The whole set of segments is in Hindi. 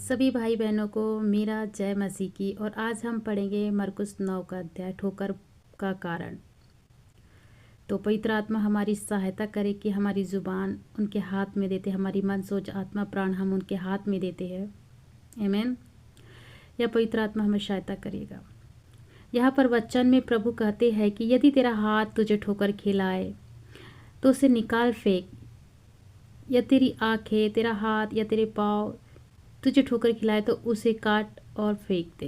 सभी भाई बहनों को मेरा जय मसीह की। और आज हम पढ़ेंगे मरकुस 9 का अध्याय ठोकर का कारण। तो पवित्र आत्मा हमारी सहायता करे कि हमारी ज़ुबान उनके हाथ में देते, हमारी मन सोच आत्मा प्राण हम उनके हाथ में देते हैं। आमीन। यह पवित्र आत्मा हमें सहायता करेगा। यहाँ पर वचन में प्रभु कहते हैं कि यदि तेरा हाथ तुझे ठोकर खिलाए तो उसे निकाल फेंक, या तेरी आंखें, तेरा हाथ या तेरे पाँव तुझे ठोकर खिलाए तो उसे काट और फेंक दे।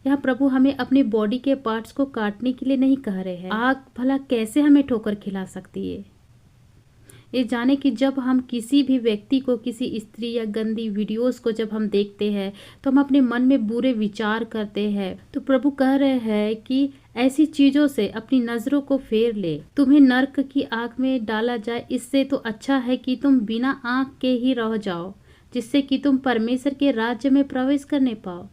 यहाँ प्रभु हमें अपने बॉडी के पार्ट्स को काटने के लिए नहीं कह रहे हैं। आग भला कैसे हमें ठोकर खिला सकती है? ये जाने कि जब हम किसी भी व्यक्ति को, किसी स्त्री या गंदी वीडियोस को जब हम देखते हैं तो हम अपने मन में बुरे विचार करते हैं। तो प्रभु कह रहे हैं कि ऐसी चीजों से अपनी नजरों को फेर ले। तुम्हें नर्क की आग में डाला जाए, इससे तो अच्छा है कि तुम बिना आंख के ही रह जाओ, जिससे कि तुम परमेश्वर के राज्य में प्रवेश करने पाओ।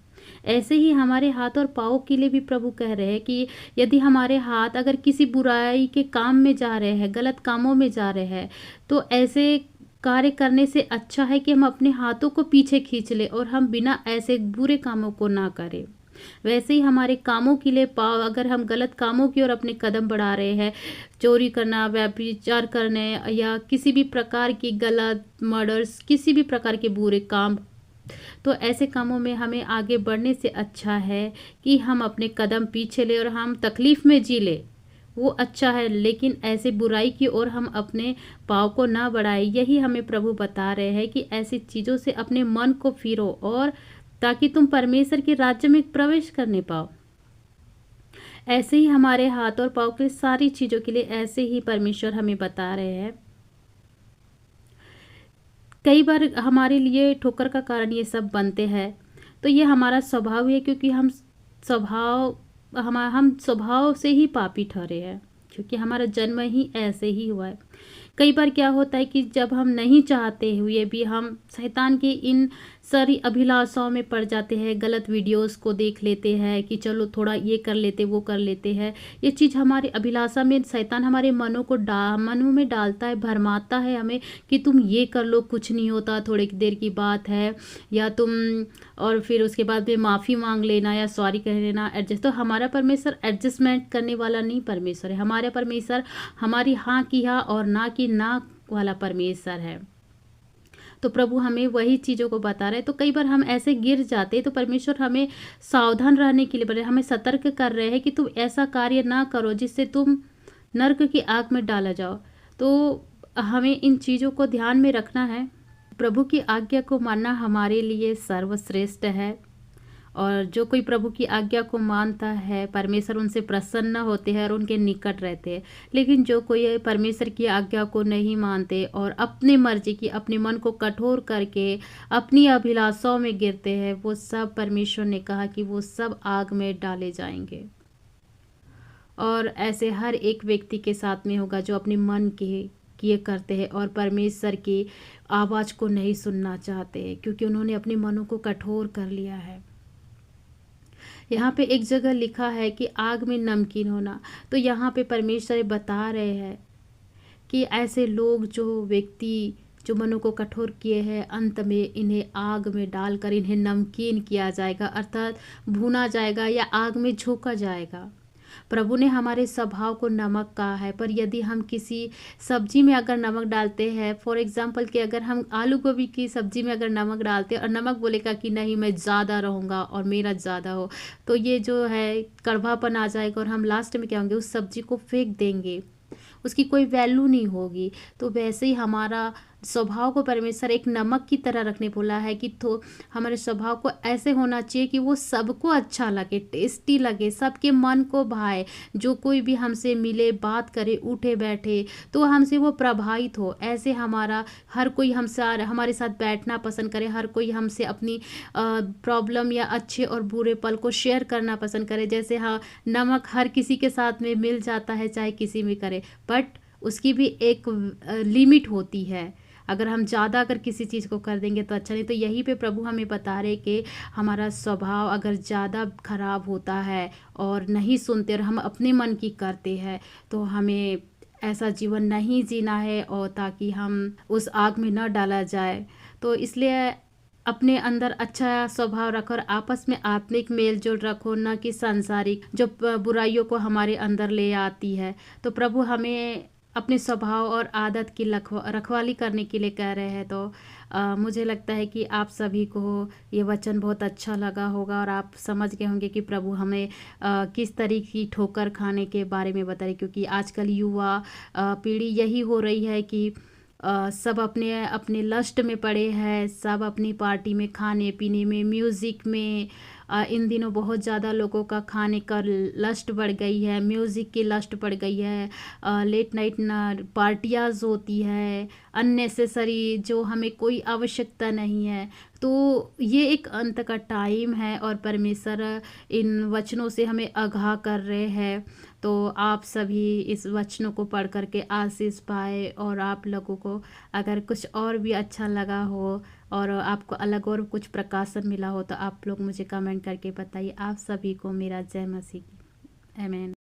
ऐसे ही हमारे हाथ और पाँव के लिए भी प्रभु कह रहे हैं कि यदि हमारे हाथ अगर किसी बुराई के काम में जा रहे हैं, गलत कामों में जा रहे हैं, तो ऐसे कार्य करने से अच्छा है कि हम अपने हाथों को पीछे खींच ले और हम बिना ऐसे बुरे कामों को ना करें। वैसे ही हमारे कामों के लिए पाँव, अगर हम गलत कामों की ओर अपने कदम बढ़ा रहे हैं, चोरी करना, व्यभिचार करने या किसी भी प्रकार की गलत मर्डर्स, किसी भी प्रकार के बुरे काम, तो ऐसे कामों में हमें आगे बढ़ने से अच्छा है कि हम अपने कदम पीछे ले और हम तकलीफ में जी ले, वो अच्छा है। लेकिन ऐसे बुराई की ओर हम अपने पाँव को ना बढ़ाएं। यही हमें प्रभु बता रहे हैं कि ऐसी चीज़ों से अपने मन को फिरो, और ताकि तुम परमेश्वर के राज्य में प्रवेश करने पाओ। ऐसे ही हमारे हाथ और पाँव के सारी चीज़ों के लिए ऐसे ही परमेश्वर हमें बता रहे हैं। कई बार हमारे लिए ठोकर का कारण ये सब बनते हैं, तो ये हमारा स्वभाव है, क्योंकि हम स्वभाव से ही पापी ठहरे हैं, क्योंकि हमारा जन्म ही ऐसे ही हुआ है। कई बार क्या होता है कि जब हम नहीं चाहते हुए भी हम शैतान की इन सारी अभिलाषाओं में पड़ जाते हैं, गलत वीडियोस को देख लेते हैं कि चलो थोड़ा ये कर लेते, वो कर लेते हैं। ये चीज़ हमारी अभिलाषा में शैतान हमारे मनों में डालता है, भरमाता है हमें कि तुम ये कर लो, कुछ नहीं होता, थोड़ी देर की बात है, या तुम, और फिर उसके बाद में माफ़ी मांग लेना या सॉरी कह लेना, एडजस्ट। तो हमारा परमेश्वर एडजस्टमेंट करने वाला नहीं परमेश्वर है। हमारा परमेश्वर हमारी हाँ की हाँ और ना की ना वाला परमेश्वर है। तो प्रभु हमें वही चीज़ों को बता रहे हैं। तो कई बार हम ऐसे गिर जाते हैं, तो परमेश्वर हमें सावधान रहने के लिए बोले, हमें सतर्क कर रहे हैं कि तुम ऐसा कार्य ना करो जिससे तुम नर्क की आग में डाला जाओ। तो हमें इन चीज़ों को ध्यान में रखना है। प्रभु की आज्ञा को मानना हमारे लिए सर्वश्रेष्ठ है, और जो कोई प्रभु की आज्ञा को मानता है, परमेश्वर उनसे प्रसन्न होते हैं और उनके निकट रहते हैं। लेकिन जो कोई परमेश्वर की आज्ञा को नहीं मानते और अपनी मर्जी की, अपने मन को कठोर करके अपनी अभिलाषाओं में गिरते हैं, वो सब परमेश्वर ने कहा कि वो सब आग में डाले जाएंगे। और ऐसे हर एक व्यक्ति के साथ में होगा जो अपने मन के किए करते हैं और परमेश्वर की आवाज़ को नहीं सुनना चाहते, क्योंकि उन्होंने अपने मनों को कठोर कर लिया है। यहाँ पे एक जगह लिखा है कि आग में नमकीन होना। तो यहाँ पे परमेश्वर बता रहे हैं कि ऐसे लोग, जो व्यक्ति जो मनों को कठोर किए हैं, अंत में इन्हें आग में डालकर इन्हें नमकीन किया जाएगा, अर्थात भुना जाएगा या आग में झोंका जाएगा। प्रभु ने हमारे स्वभाव को नमक कहा है, पर यदि हम किसी सब्जी में अगर नमक डालते हैं, फॉर एग्जांपल कि अगर हम आलू गोभी की सब्जी में अगर नमक डालते हैं और नमक बोलेगा कि नहीं मैं ज़्यादा रहूँगा और मेरा ज़्यादा हो, तो ये जो है कड़वापन आ जाएगा और हम लास्ट में क्या होंगे, उस सब्जी को फेंक देंगे, उसकी कोई वैल्यू नहीं होगी। तो वैसे ही हमारा स्वभाव को परमेश्वर एक नमक की तरह रखने बोला है कि तो हमारे स्वभाव को ऐसे होना चाहिए कि वो सबको अच्छा लगे, टेस्टी लगे, सबके मन को भाए। जो कोई भी हमसे मिले, बात करे, उठे बैठे, तो हमसे वो प्रभावित हो। ऐसे हमारा हर कोई हमसे हमारे साथ बैठना पसंद करे, हर कोई हमसे अपनी प्रॉब्लम या अच्छे और बुरे पल को शेयर करना पसंद करे। जैसे हाँ, नमक हर किसी के साथ में मिल जाता है, चाहे किसी में करे, बट उसकी भी एक लिमिट होती है। अगर हम ज़्यादा अगर किसी चीज़ को कर देंगे तो अच्छा नहीं। तो यहीं पे प्रभु हमें बता रहे कि हमारा स्वभाव अगर ज़्यादा खराब होता है और नहीं सुनते और हम अपने मन की करते हैं, तो हमें ऐसा जीवन नहीं जीना है, और ताकि हम उस आग में न डाला जाए। तो इसलिए अपने अंदर अच्छा स्वभाव रखो और आपस में आत्मिक मेल जोल रखो, न कि सांसारिक जो बुराइयों को हमारे अंदर ले आती है। तो प्रभु हमें अपने स्वभाव और आदत की रखवाली करने के लिए कह रहे हैं। तो मुझे लगता है कि आप सभी को ये वचन बहुत अच्छा लगा होगा और आप समझ गए होंगे कि प्रभु हमें किस तरीके की ठोकर खाने के बारे में बता रहे, क्योंकि आजकल युवा पीढ़ी यही हो रही है कि सब अपने अपने लस्ट में पड़े हैं, सब अपनी पार्टी में, खाने पीने में, म्यूज़िक में। इन दिनों बहुत ज़्यादा लोगों का खाने का लस्ट बढ़ गई है, म्यूज़िक की लस्ट बढ़ गई है, लेट नाइट पार्टियाज होती है अननेसेसरी, जो हमें कोई आवश्यकता नहीं है। तो ये एक अंत का टाइम है और परमेश्वर इन वचनों से हमें आगाह कर रहे हैं। तो आप सभी इस वचनों को पढ़ कर के आशीष पाए, और आप लोगों को अगर कुछ और भी अच्छा लगा हो और आपको अलग और कुछ प्रकाशन मिला हो तो आप लोग मुझे कमेंट करके बताइए। आप सभी को मेरा जय मसीह की आमीन।